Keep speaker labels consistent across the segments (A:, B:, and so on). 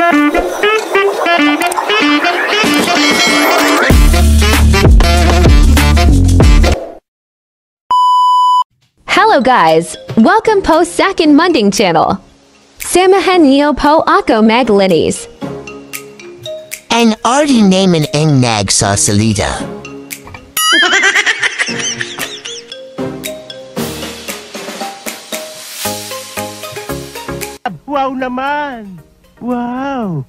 A: Hello guys, welcome po sa akin Munding channel. Samahan niyo po ako maglinis.
B: Ang arty naman ang nagsasalita.
C: Wow naman! Wow!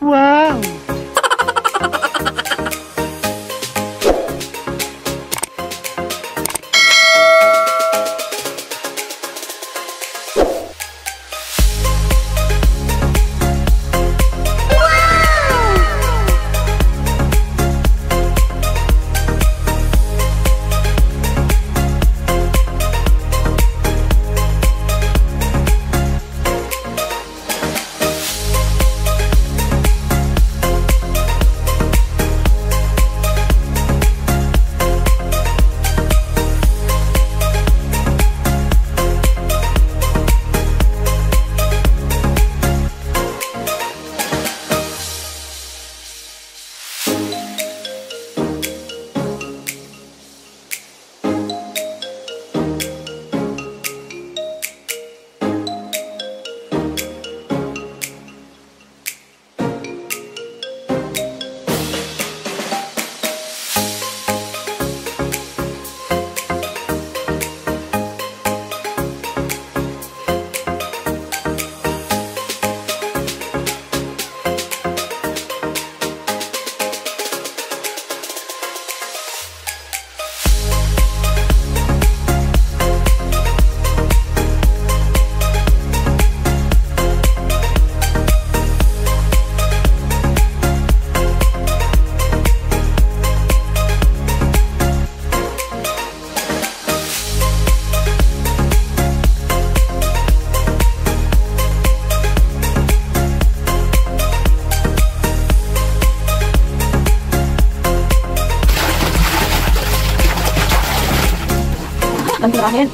C: Wow!
A: Ang tirahin.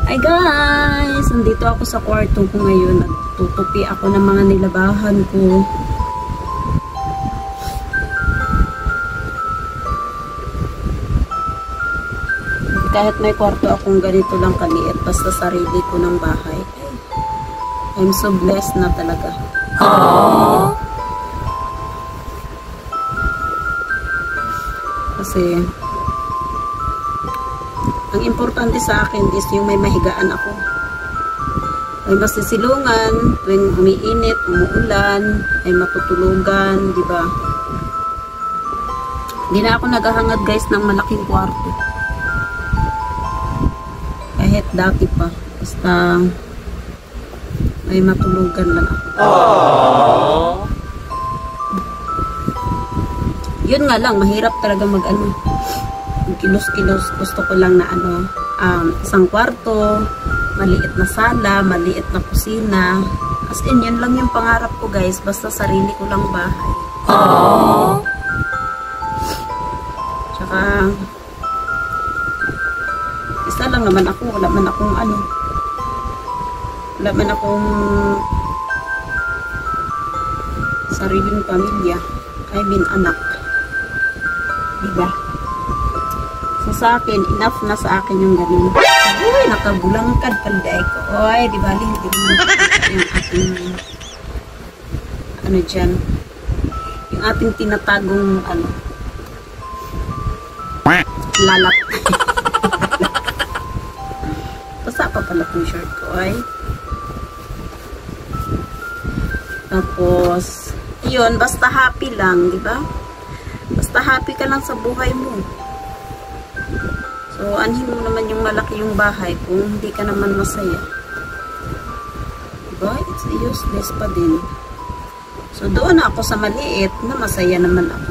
D: Hi guys! Nandito ako sa kwarto ko ngayon. Nagtutupi ako ng mga nilabahan ko. Kahit may kwarto akong ganito lang kaliit, basta sarili ko ng bahay. I'm so blessed na talaga. Aww. Kasi ang importante sa akin is yung may mahigaan ako. May masisilungan, tuwing umiinit, umuulan, ay matutulugan, di ba? Hindi na ako naghahangad guys ng malaking kwarto. Kahit dati pa. Basta may matulugan lang ako. Yun nga lang, mahirap talaga mag-ano. Kilos-kilos, gusto ko lang na isang kwarto, maliit na sala, maliit na kusina. As in, yun lang yung pangarap ko guys. Basta sarili ko lang bahay. Tsaka, isa lang naman ako. Wala man akong sariling pamilya. I mean, anak. Diba? So, sa akin, enough na sa akin yung ganun. Uy, nakabulangkad palday ko. Uy, di ba, hindi naman yung ating dyan, yung ating tinatagong lalat. Basta pa pala itong shirt ko, ay. Tapos, yun, basta happy lang, di ba? Basta happy ka lang sa buhay mo. So, anhin mo naman yung malaki yung bahay kung hindi ka naman masaya. Diba? It's useless pa din. So, doon ako sa maliit na masaya naman ako.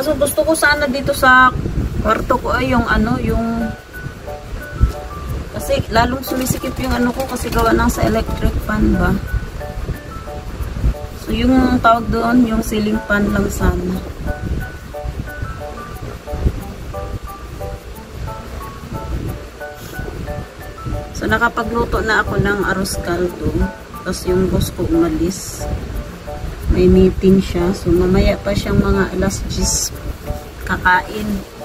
D: So, gusto ko sana dito sa kwarto ko ay yung kasi lalong sumisikip yung ko kasi gawa ng sa electric fan ba. So yung tawag doon, yung ceiling fan lang sana. So nakapagluto na ako ng arroz caldo. Tapos yung boss ko umalis. May meeting siya. So mamaya pa siyang mga alas 10 kakain.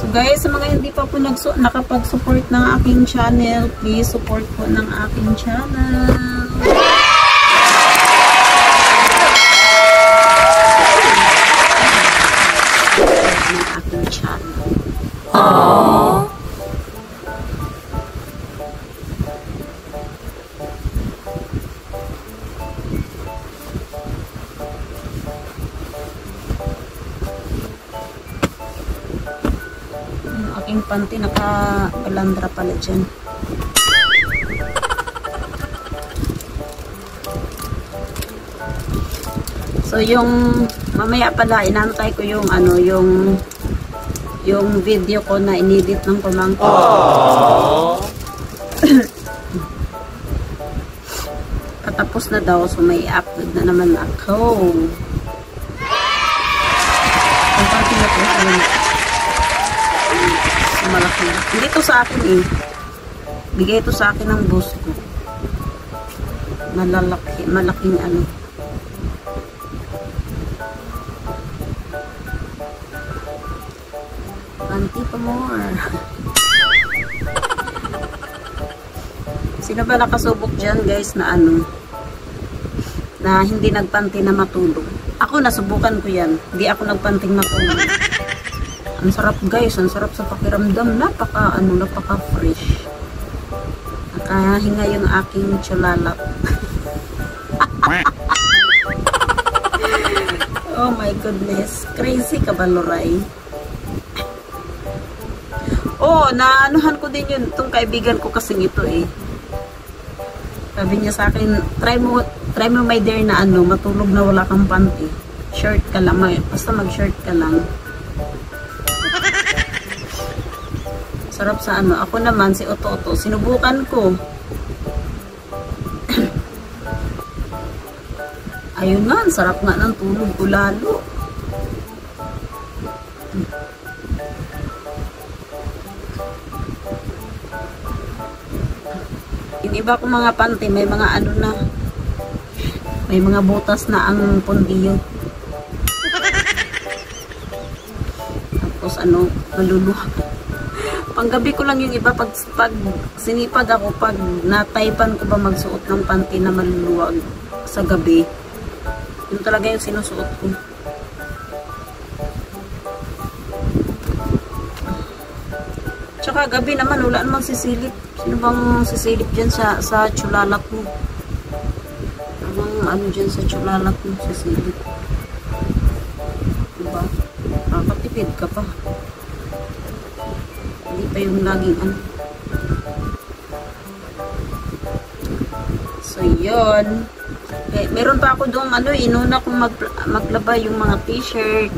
D: So guys, sa mga hindi pa po nakapag-support ng aking channel, please support po ng aking channel. Ng aking channel. Aking panty naka-balandra pala dyan. So yung mamaya pala inantay ko yung yung video ko na inedit ng pamangkin. Patapos na daw, so may upload na naman ako. Ang panty na po malaki. Hindi to sa akin eh. Bigay ito sa akin ng boss ko. Malaking Panty pa more. Sino ba nakasubok dyan guys na na hindi nagpanty na matulog? Ako nasubukan ko yan. Hindi ako nagpanting matulog. Ang sarap guys, ang sarap sa pakiramdam, napaka fresh. Nakahinga yung aking chulalap. Oh my goodness, crazy ka ba, Loray? Oh, naanuhan ko din yun, itong kaibigan ko kasing ito eh. Sabi niya sa akin, try mo my dear na matulog na wala kang panty. Shirt ka lang, basta mag-shirt ka lang. Sarap sa ako naman si Ototo, sinubukan ko. Ayun nga, sarap nga ng tulog ko lalo. Yung iba kong mga panty, may mga na, may mga butas na ang pundiyo. Tapos maluluha. Panggabi ko lang yung iba. Pag sinipag ako, pag nataypan ko ba magsuot ng panty na maluluwag sa gabi, yun talaga yung sinusuot ko. Tsaka gabi naman, wala namang sisilip. Sino bang sisilip dyan sa tsulalak mo? Ano dyan sa tsulalak mo, sisilip? Diba? Nakatipid ka pa. Hindi pa yung laging ano. So, yun. Meron pa ako doon, inuna kong maglaba yung mga t-shirt.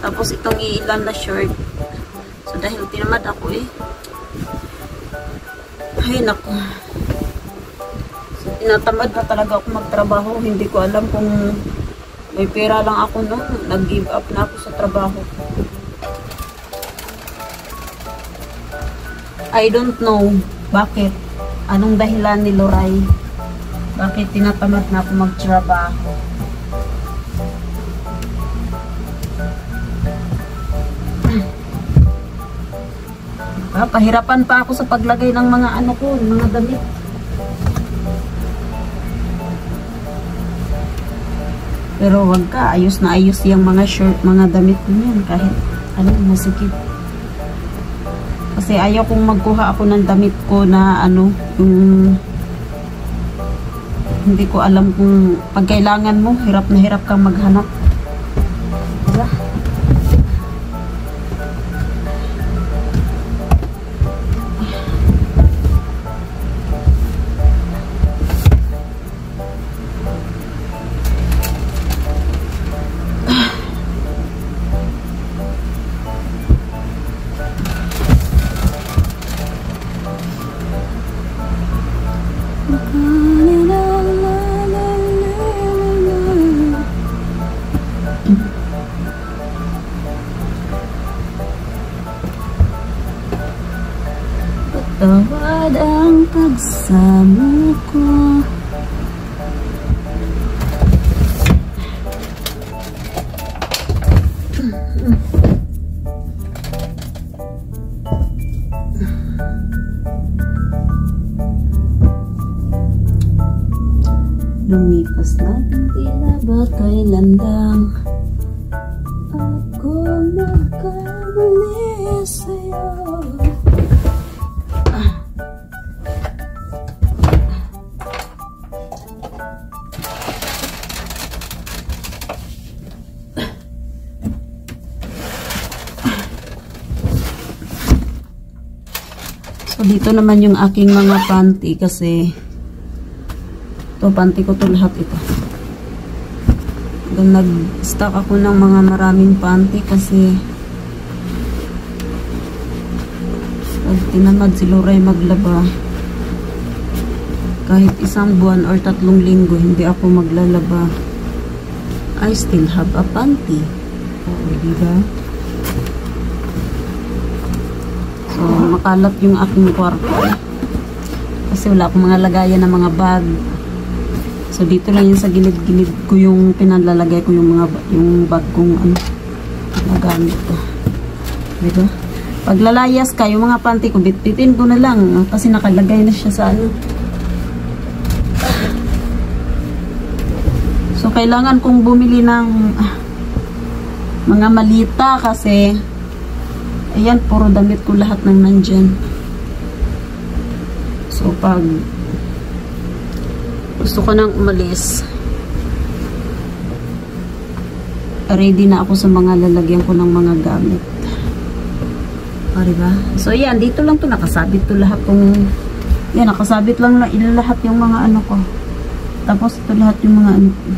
D: Tapos itong iilan na shirt. So, dahil tinamad ako ay, naku. So, tinatamad na talaga ako magtrabaho. Hindi ko alam kung may pera lang ako noon. Nag-give up na ako sa trabaho. I don't know bakit. Anong dahilan ni Loray? Bakit tinatamad na ako magtrabaho? Pahirapan pa ako sa paglagay ng mga ano ko, mga damit. Pero wag ka, ayos na ayos yung mga shirt, mga damit niyan kahit ano, masikip. Kasi ayaw kong magkuha ako ng damit ko na ano, yung hindi ko alam kung pag kailangan mo, hirap na hirap kang maghanap. Diba? Tawad ang pagsamo ko. Lumipas na tila ba kailan lang ako nakamali sa'yo. So, dito naman yung aking mga panty kasi ito, panty ko to lahat ito. Nag-stock ako ng mga maraming panty kasi pag tinamad si Loray maglaba, kahit isang buwan or 3 linggo hindi ako maglalaba, I still have a panty. Diba? So, makalat yung aking kwarto kasi wala akong mga lagayan ng mga bag. So, dito lang yun sa gilid-gilid ko yung pinalalagay ko yung bag kong nagamit ko. Diba? Pag lalayas ka, yung mga panty ko, bitbitin ko na lang kasi nakalagay na siya sa So, kailangan kong bumili ng mga malita kasi ayan, puro damit ko lahat ng nandyan. So, pag gusto ko nang umalis, ready na ako sa mga lalagyan ko ng mga gamit. Diba? So, yan. Dito lang to nakasabit to lahat kung yan, nakasabit lang lahat yung mga ano ko. Tapos, ito lahat yung mga ano ko.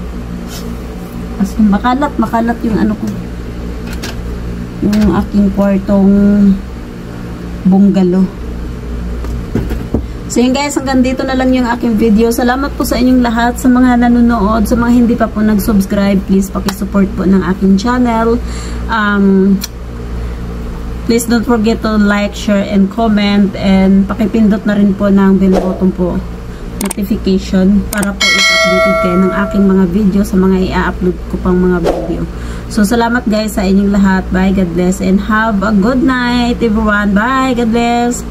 D: As makalat yung ano ko. Yung aking kwartong bungalow. So yun guys, hanggang dito na lang yung aking video. Salamat po sa inyong lahat, sa mga nanonood, sa mga hindi pa po nag-subscribe, please pakisupport po ng aking channel. Please don't forget to like, share, and comment, and pakipindot na rin po ng bell button po, notification, para po i-updated kayo ng aking mga video sa mga i-upload ko pang mga video. So, salamat guys sa inyong lahat. Bye, God bless, and have a good night, everyone. Bye, God bless.